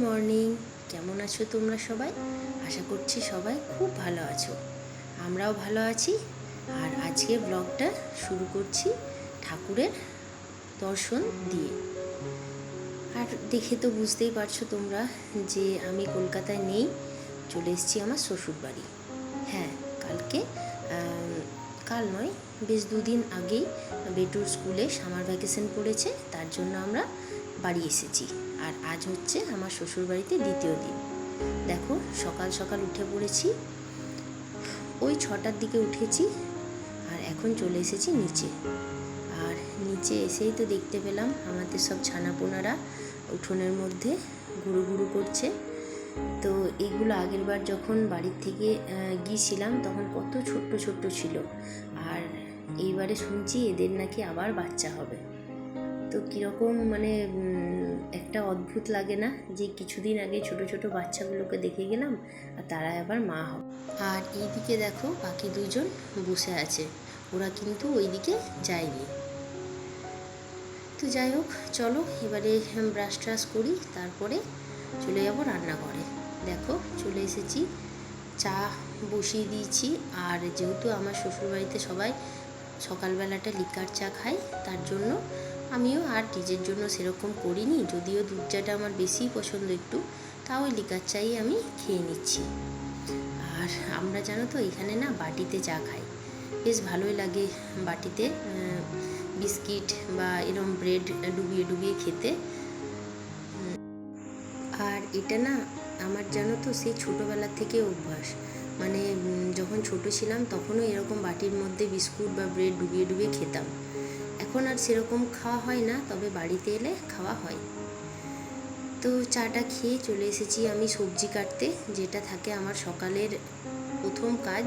Morning. কেমন আছো তোমরা সবাই? আশা করছি সবাই খুব ভালো আছো। আমরাও ভালো আছি। আর আজকে ব্লগটা শুরু করছি ঠাকুরের দর্শন দিয়ে। আর দেখে তো বুঝতেই পারছো তোমরা যে আমি কলকাতায় নেই, চলে এসেছি আমার শ্বশুরবাড়ি। হ্যাঁ, কাল নয়, বেশ দুদিন আগেই বেটুর স্কুলে সামার ভ্যাকেশন পড়েছে, তার জন্য আমরা বাড়ি এসেছি। আর আজ হচ্ছে আমার শ্বশুরবাড়িতে দ্বিতীয় দিন। দেখো, সকাল সকাল উঠে পড়েছি, ওই 6টার দিকে উঠেছি। আর এখন চলে এসেছি নিচে। আর নিচে এসেই তো দেখতে পেলাম আমাদের সব ছানাপোনারা উঠোনের মধ্যে ঘুরু ঘুরু করছে। তো এগুলো আগের বার যখন বাড়ির থেকে গিয়েছিলাম তখন কত ছোট্ট ছোট্ট ছিল। আর এইবারে শুনছি এদের নাকি আবার বাচ্চা হবে। তো কীরকম একটা অদ্ভুত লাগে না, যে কিছুদিন আগে ছোট ছোট বাচ্চাগুলোকে দেখে গেলাম আর তারা আবার মা হবে। আর এইদিকে দেখো বাকি দুজন বসে আছে, ওরা কিন্তু ওইদিকে যায়নি। তো যাই হোক, চলো এবারে ব্রাশ ট্রাশ করি, তারপরে চলে যাবো রান্নাঘরে। দেখো চলে এসেছি, চা বসিয়ে দিয়েছি। আর যেহেতু আমার শ্বশুরবাড়িতে সবাই সকালবেলাটা লিকার চা খায়, তার জন্য আমিও আর নিজের জন্য সেরকম করিনি। যদিও দুধ চাটা আমার বেশিই পছন্দ একটু, তাও ওই লিকার চাই আমি খেয়ে নিচ্ছি। আর আমরা জানো তো এখানে না বাটিতে চা খাই, বেশ ভালোই লাগে বাটিতে বিস্কিট বা এরম ব্রেড ডুবিয়ে ডুবিয়ে খেতে। আর এটা না আমার জানো তো সেই ছোটোবেলার থেকে অভ্যাস। যখন ছোট ছিলাম তখনও এরকম বাটির মধ্যে বিস্কুট বা ব্রেড ডুবিয়ে ডুবিয়ে খেতাম। এখন আর সেরকম খাওয়া হয় না, তবে বাড়িতে এলে খাওয়া হয়। তো চাটা খেয়ে চলে এসেছি আমি সবজি কাটতে, যেটা থাকে আমার সকালের প্রথম কাজ।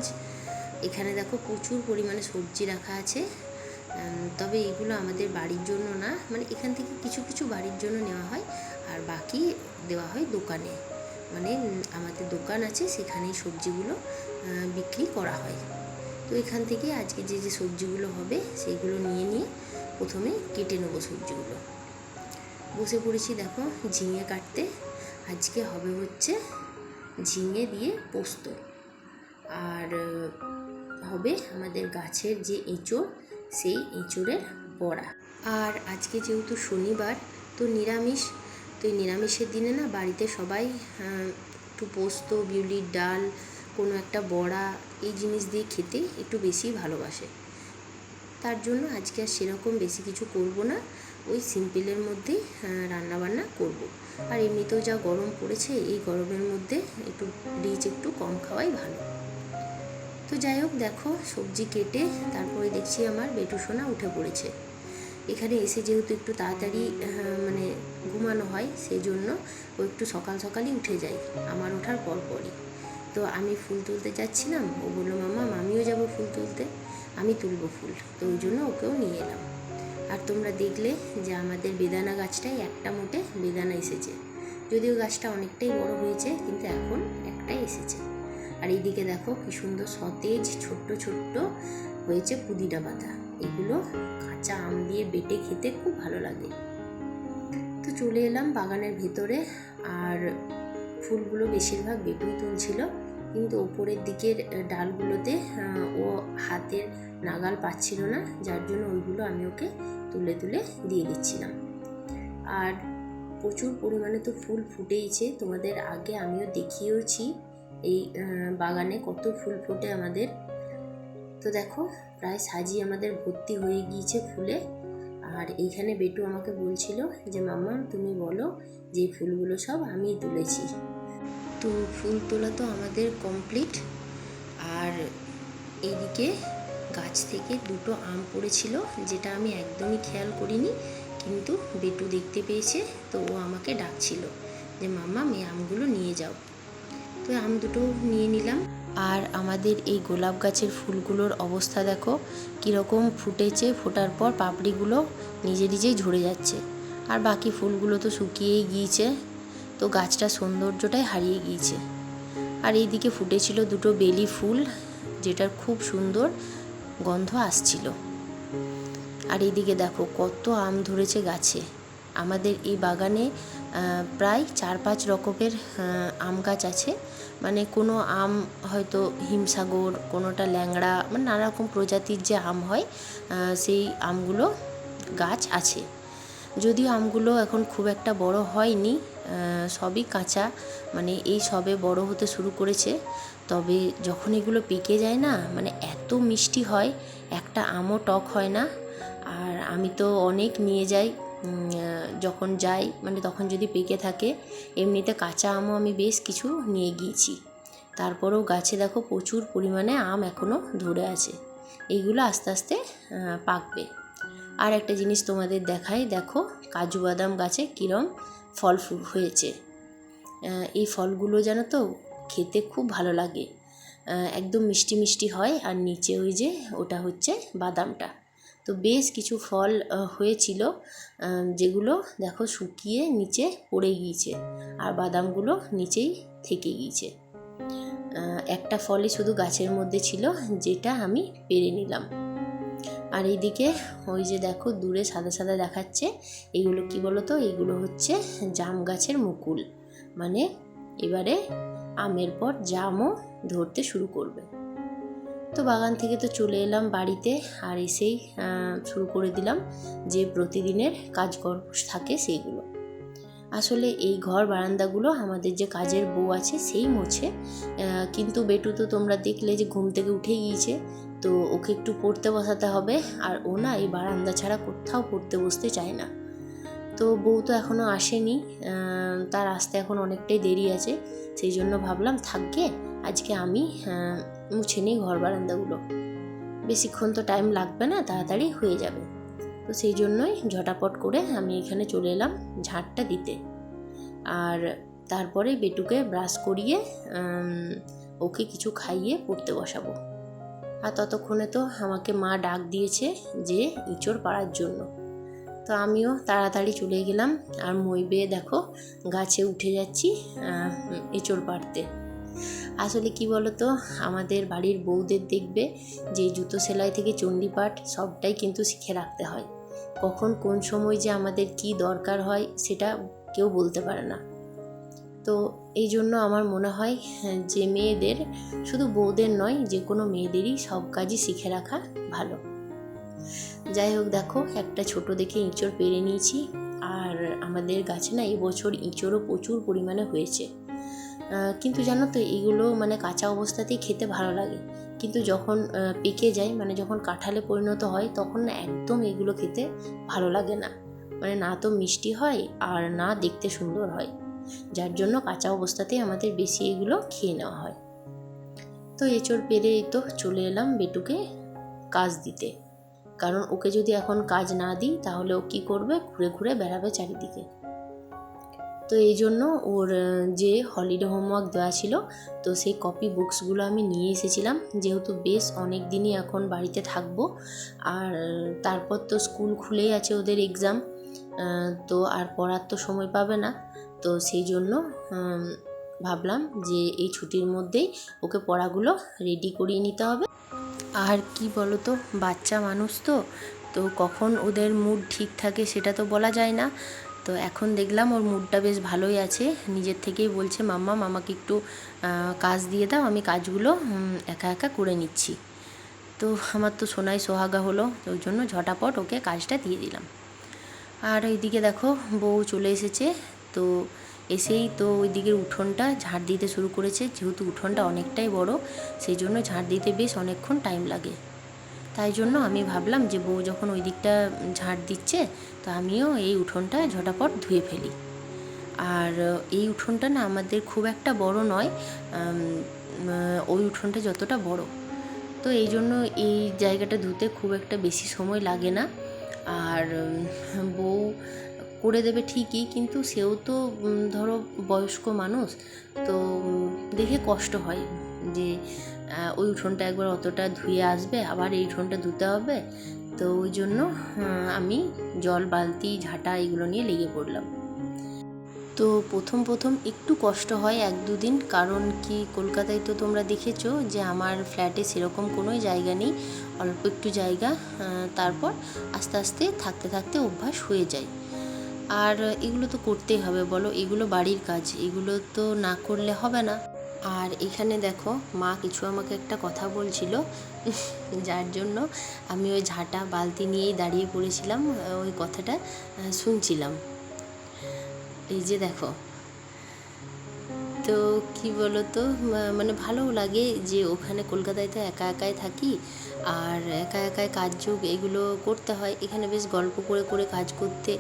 এখানে দেখো প্রচুর পরিমাণে সবজি রাখা আছে, তবে এগুলো আমাদের বাড়ির জন্য না, এখান থেকে কিছু কিছু বাড়ির জন্য নেওয়া হয় আর বাকি দেওয়া হয় দোকানে। আমাদের দোকান আছে, সেখানেই সবজিগুলো বিক্রি করা হয়। তো এখান থেকে আজকে যে যে সবজিগুলো হবে সেইগুলো নিয়ে প্রথমে কেটে নেবো সবজিগুলো। বসে পড়েছি দেখো ঝিঙে কাটতে। আজকে হবে হচ্ছে ঝিঙে দিয়ে পোস্ত, আর হবে আমাদের গাছের যে এঁচোড়, সেই এঁচোড়ের বড়া। আর আজকে যেহেতু শনিবার, তো নিরামিষ। তো এই নিরামিষের দিনে না বাড়িতে সবাই একটু পোস্ত, বিউলির ডাল, কোনো একটা বড়া, এই জিনিস দিয়ে খেতে একটু বেশি ভালোবাসে। তার জন্য আজকে আর সেরকম বেশি কিছু করব না, ওই সিম্পলের মধ্যেই রান্নাবান্না করব। আর এমনিতেও যা গরম পড়েছে, এই গরমের মধ্যে একটু রিচ একটু কম খাওয়াই ভালো। তো যাই হোক, দেখো সবজি কেটে তারপরে দেখছি আমার বেটুসোনা উঠে পড়েছে। এখানে এসে যেহেতু একটু তাড়াতাড়ি ঘুমানো হয়, সেই জন্য ও একটু সকাল সকালই উঠে যায় আমার ওঠার পরপরই। তো আমি ফুল তুলতে যাচ্ছিলাম, ও বললো মামা আমিও যাবো ফুল তুলতে, আমি তুলবো ফুল। তো ওই জন্য ওকেও নিয়ে এলাম। আর তোমরা দেখলে যে আমাদের বেদানা গাছটায় একটা মোটে বেদানা এসেছে, যদিও গাছটা অনেকটাই বড় হয়েছে, কিন্তু এখন একটাই এসেছে। আর এইদিকে দেখো কি সুন্দর সতেজ ছোট্ট ছোট্ট হয়েছে পুদিনা পাতা। এগুলো কাঁচা আম দিয়ে বেটে খেতে খুব ভালো লাগে। তো চলে এলাম বাগানের ভেতরে। আর ফুলগুলো বেশিরভাগ বেটুই তুলছিল, কিন্তু ওপরের দিকের ডালগুলোতে ও হাতের নাগাল পাচ্ছিল না, যার জন্য ওইগুলো আমি ওকে তুলে তুলে দিয়ে দিচ্ছিলাম। আর প্রচুর পরিমাণে তো ফুল ফুটেইছে, তোমাদের আগে আমিও দেখিয়েওছি এই বাগানে কত ফুল ফোটে আমাদের। তো দেখো প্রায় সাজিয়ে আমাদের ভর্তি হয়ে গিয়েছে ফুলে। আর এইখানে বেটু আমাকে বলছিল যে মাম্মা তুমি বলো যে ফুলগুলো সব আমিই তুলেছি। তো ফুল তোলা তো আমাদের কমপ্লিট। আর এইদিকে গাছ থেকে দুটো আম পড়েছিল, যেটা আমি একদমই খেয়াল করিনি, কিন্তু বেটু দেখতে পেয়েছে, তো ও আমাকে ডাকছিল যে মাম্মা এই আমগুলো নিয়ে যাও। তো আম দুটো নিয়ে নিলাম। আর আমাদের এই গোলাপ গাছের ফুলগুলোর অবস্থা দেখো কীরকম ফুটেছে, ফোটার পর পাপড়িগুলো নিজে নিজেই ঝরে যাচ্ছে, আর বাকি ফুলগুলো তো শুকিয়েই গিয়েছে। তো গাছটার সৌন্দর্যটাই হারিয়ে গিয়েছে। আর এইদিকে ফুটেছিল দুটো বেলি ফুল, যেটার খুব সুন্দর গন্ধ আসছিল। আর এইদিকে দেখো কত আম ধরেছে গাছে। আমাদের এই বাগানে প্রায় 4-5 রকমের আম গাছ আছে। মানে কোনো আম হয়তো হিমসাগর, কোনোটা ল্যাংড়া, মানে নানা রকম প্রজাতির যে আম হয় সেই আমগুলো গাছ আছে। যদিও আমগুলো এখন খুব একটা বড় হয়নি, সবই কাঁচা, মানে এই সবে বড় হতে শুরু করেছে। তবে যখন এগুলো পেকে যায় না, মানে এত মিষ্টি হয়, একটা আমও টক হয় না। আর আমি তো অনেক নিয়ে যাই যখন যাই, মানে তখন যদি পেকে থাকে। এমনিতে কাঁচা আমও আমি বেশ কিছু নিয়ে গিয়েছি। তারপরেও গাছে দেখো প্রচুর পরিমাণে আম এখনও ধরে আছে। এইগুলো আস্তে আস্তে পাকবে। আর একটা জিনিস তোমাদের দেখাই, দেখো কাজু বাদাম গাছে কীরম ফল ফুল হয়েছে। এই ফলগুলো জানো তো খেতে খুব ভালো লাগে, একদম মিষ্টি মিষ্টি হয়। আর নিচে ওই যে ওটা হচ্ছে বাদামটা। তো বেশ কিছু ফল হয়েছিল, যেগুলো দেখো শুকিয়ে নিচে পড়ে গিয়েছে, আর বাদামগুলো নিচেই থেকে গিয়েছে। একটা ফলই শুধু গাছের মধ্যে ছিল, যেটা আমি পেরে নিলাম। আর এইদিকে ওই যে দেখো দূরে সাদা সাদা দেখাচ্ছে, এইগুলো কি বলো তো, এইগুলো হচ্ছে জাম গাছের মুকুল। মানে এবারে আমের পর জামও ধরতে শুরু করবে। তো বাগান থেকে তো চলে এলাম বাড়িতে, আর এসেই শুরু করে দিলাম যে প্রতিদিনের কাজকর্ম থাকে সেইগুলো। আসলে এই ঘর বারান্দাগুলো আমাদের যে কাজের বউ আছে সেই মোছে, কিন্তু বেটু তো তোমরা দেখলে যে ঘুম থেকে উঠে গিয়েছে, তো ওকে একটু পড়তে বসাতে হবে। আর ও না এই বারান্দা ছাড়া কোথাও পড়তে বসতে চায় না। তো বউ তো এখনও আসেনি, তার আসতে এখন অনেকটাই দেরি আছে। সেই জন্য ভাবলাম থাকবে আজকে আমি মুছে নিই ঘর বারান্দাগুলো, বেশিক্ষণ তো টাইম লাগবে না, তাড়াতাড়ি হয়ে যাবে। তো সেই জন্যই ঝটাপট করে আমি এখানে চলে এলাম ঝাঁটটা দিতে। আর তারপরে বেটুকে ব্রাশ করিয়ে ওকে কিছু খাইয়ে পড়তে বসাবো। আর ততক্ষণে তো আমাকে মা ডাক দিয়েছে যে ইঁচড় পাড়ার জন্য। তো আমিও তাড়াতাড়ি চলে গেলাম, আর মই বেয়ে দেখো গাছে উঠে যাচ্ছি এঁচড় পাড়তে। আসলে কি বলতো, আমাদের বাড়ির বউদের দেখবে যে জুতো সেলাই থেকে চণ্ডীপাঠ সবটাই কিন্তু শিখে রাখতে হয়। কখন কোন সময় যে আমাদের কি দরকার হয় সেটা কেউ বলতে পারে না। তো এই জন্য আমার মনে হয় যে মেয়েদের, শুধু বউদের নয়, যে কোনো মেয়েদেরই সব কাজই শিখে রাখা ভালো। যাই হোক, দেখো একটা ছোট দেখে ইঁচড় পেরে নিয়েছি। আর আমাদের গাছে না এবছর ইঁচড়ও প্রচুর পরিমাণে হয়েছে। কিন্তু জানো তো এইগুলো মানে কাঁচা অবস্থাতেই খেতে ভালো লাগে, কিন্তু যখন পেকে যায়, মানে যখন কাঁঠালে পরিণত হয়, তখন না একদম এগুলো খেতে ভালো লাগে না। মানে না তো মিষ্টি হয় আর না দেখতে সুন্দর হয়, যার জন্য কাঁচা অবস্থাতেই আমাদের বেশি এগুলো খেয়ে নেওয়া হয়। তো এঁচড় পেরে এই তো চলে এলাম বেটুকে কাজ দিতে, কারণ ওকে যদি এখন কাজ না দিই তাহলে ও কী করবে, ঘুরে ঘুরে বেড়াবে চারিদিকে। তো এই জন্য ওর যে হলিডে হোমওয়ার্ক দেওয়া ছিল, তো সেই কপি বুকসগুলো আমি নিয়ে এসেছিলাম, যেহেতু বেশ অনেক দিনই এখন বাড়িতে থাকবো। আর তারপর তো স্কুল খুলেই আছে, ওদের এক্সাম, তো আর পড়ার তো সময় পাবে না। তো সেই জন্য ভাবলাম যে এই ছুটির মধ্যেই ওকে পড়াগুলো রেডি করিয়ে নিতে হবে। আর কি বলো তো, বাচ্চা মানুষ তো, তো কখন ওদের মুড ঠিক থাকে সেটা তো বলা যায় না। তো এখন দেখলাম ওর মুডটা বেশ ভালোই আছে, নিজের থেকেই বলছে মাম্মা আমাকে একটু কাজ দিয়ে দাও, আমি কাজগুলো একা একা করে নিচ্ছি। তো আমার তো সোনাই সোহাগা হলো, তো ওই জন্য ঝটাপট ওকে কাজটা দিয়ে দিলাম। আর এইদিকে দেখো বউ চলে এসেছে, তো এসেই তো ওই দিকের উঠোনটা ঝাড় দিতে শুরু করেছে। যেহেতু উঠোনটা অনেকটাই বড়, সেই জন্য ঝাড় দিতে বেশ অনেকক্ষণ টাইম লাগে। তাই জন্য আমি ভাবলাম যে বউ যখন ওই দিকটা ঝাড় দিচ্ছে, তো আমিও এই উঠোনটা ঝটাপট ধুয়ে ফেলি। আর এই উঠোনটা না আমাদের খুব একটা বড় নয়, ওই উঠোনটা যতটা বড়, তো এই জন্য এই জায়গাটা ধুতে খুব একটা বেশি সময় লাগে না। আর বউ করে দেবে ঠিকই, কিন্তু সেও তো ধরো বয়স্ক মানুষ, তো দেখে কষ্ট হয় যে ওই উঠোনটা একবার অতটা ধুয়ে আসবে, আবার এই উঠোনটা ধুতে হবে। তো ওই জন্য আমি জল, বালতি, ঝাঁটা এগুলো নিয়ে লেগে পড়লাম। তো প্রথম একটু কষ্ট হয় 1-2 দিন, কারণ কি কলকাতায় তো তোমরা দেখেছো যে আমার ফ্ল্যাটে সেরকম কোনো জায়গা নেই, অল্প একটু জায়গা। তারপর আস্তে আস্তে থাকতে থাকতে অভ্যাস হয়ে যায়। আর এগুলো তো করতেই হবে বলো, এগুলো বাড়ির কাজ, এগুলো তো না করলে হবে না। আর এখানে দেখো মা কিছু আমাকে একটা কথা বলছিল, যার জন্য আমি ওই ঝাঁটা বালতি নিয়েই দাঁড়িয়ে পড়েছিলাম, ওই কথাটা শুনছিলাম। এই যে দেখো, তো কি বলো তো, মানে ভালোও লাগে যে ওখানে কলকাতায় তো একা একাই থাকি, আর একা একাই কাজ যোগ এগুলো করতে হয়। এখানে বেশ গল্প করে করে কাজ করতে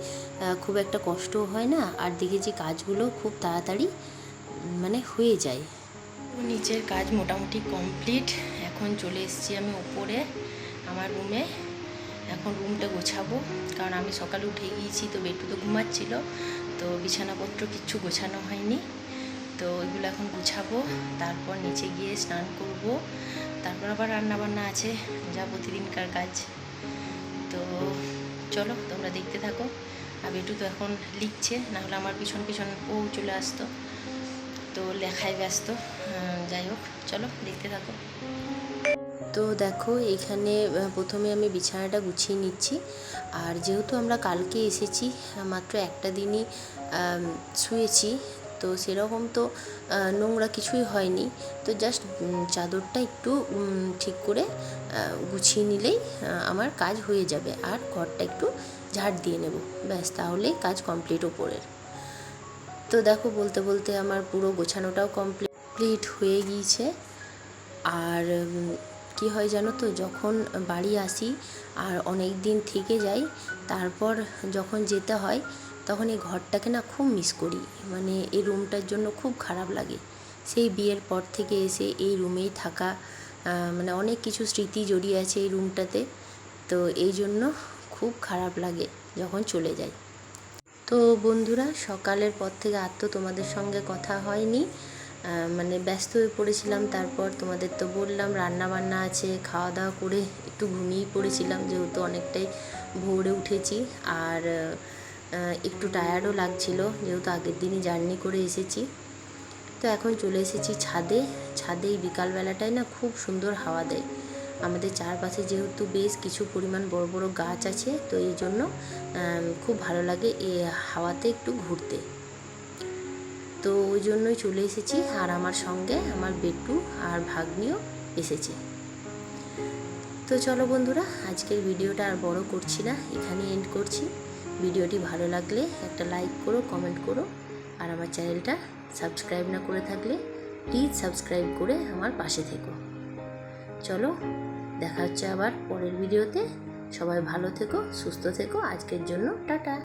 খুব একটা কষ্টও হয় না, আর দেখেছি কাজগুলো খুব তাড়াতাড়ি মানে হয়ে যায়। নিচের কাজ মোটামুটি কমপ্লিট। এখন চলে এসেছি আমি উপরে আমার রুমে। এখন রুমটা গোছাবো, কারণ আমি সকালে উঠে গিয়েছি, তো বেটু তো ঘুমাচ্ছিল, তো বিছানাপত্র কিচ্ছু গোছানো হয়নি। তো ওইগুলো এখন গুছাবো, তারপর নিচে গিয়ে স্নান করব, তারপর আবার রান্নাবান্না আছে, যা প্রতিদিনকার কাজ। তো চলো তোমরা দেখতে থাকো। আর বেটু তো এখন লিখছে, নাহলে আমার পিছন পিছন ও চলে আসতো, তো লেখায় ব্যস্ত। যাই হোক, চলো দেখতে থাকো। তো দেখো এখানে প্রথমে আমি বিছানাটা গুছিয়ে নিচ্ছি। আর যেহেতু আমরা কালকে এসেছি, মাত্র একটা দিনই শুয়েছি, তো সেরকম তো নোংরা কিছুই হয়নি। তো জাস্ট চাদরটা একটু ঠিক করে গুছিয়ে নিলেই আমার কাজ হয়ে যাবে, আর ঘরটা একটু ঝাড় দিয়ে নেব, ব্যাস, তাহলেই কাজ কমপ্লিট ওপরের। তো দেখো বলতে বলতে আমার পুরো গোছানোটাও কমপ্লিট হয়ে গিয়েছে। আর কি হয় জানো তো, যখন বাড়ি আসি আর অনেক দিন থেকে যাই, তারপর যখন যেতে হয়, তখন এই ঘরটাকে না খুব মিস করি, মানে এই রুমটার জন্য খুব খারাপ লাগে। সেই বিয়ের পর থেকে এসে এই রুমেই থাকা, মানে অনেক কিছু স্মৃতি জড়িয়ে আছে এই রুমটাতে, তো এই জন্য খুব খারাপ লাগে যখন চলে যাই। তো বন্ধুরা, সকালের পর থেকে আর তো তোমাদের সঙ্গে কথা হয়নি, মানে ব্যস্ত হয়ে পড়েছিলাম। তারপর তোমাদের তো বললাম রান্না বান্না আছে, খাওয়া দাওয়া করে একটু ঘুমিয়েই পড়েছিলাম, যেহেতু অনেকটাই ভোরে উঠেছি, আর একটু টায়ার্ডও লাগছিল, যেহেতু আগের দিনই জার্নি করে এসেছি। তো এখন চলে এসেছি ছাদে। ছাদে এই বিকালবেলাটায় না খুব সুন্দর হাওয়া দেয়। আমাদের চারপাশে যেহেতু বেশ কিছু পরিমাণ বড় বড় গাছ আছে, তো এই জন্য খুব ভালো লাগে এই হাওয়াতে একটু ঘুরতে। তো ওই জন্যই চলে এসেছি, আর আমার সঙ্গে আমার বেটু আর ভাগ্নিও এসেছে। তো চলো বন্ধুরা, আজকের ভিডিওটা আর বড় করছি না, এখানে এন্ড করছি। ভিডিওটি ভালো লাগলে একটা লাইক করো, কমেন্ট করো, আর আমার চ্যানেলটা সাবস্ক্রাইব না করে থাকলে প্লিজ সাবস্ক্রাইব করে আমার পাশে থেকো। চলো, দেখা হচ্ছে আবার পরের ভিডিওতে। সবাই ভালো থেকো, সুস্থ থেকো। আজকের জন্য টাটা।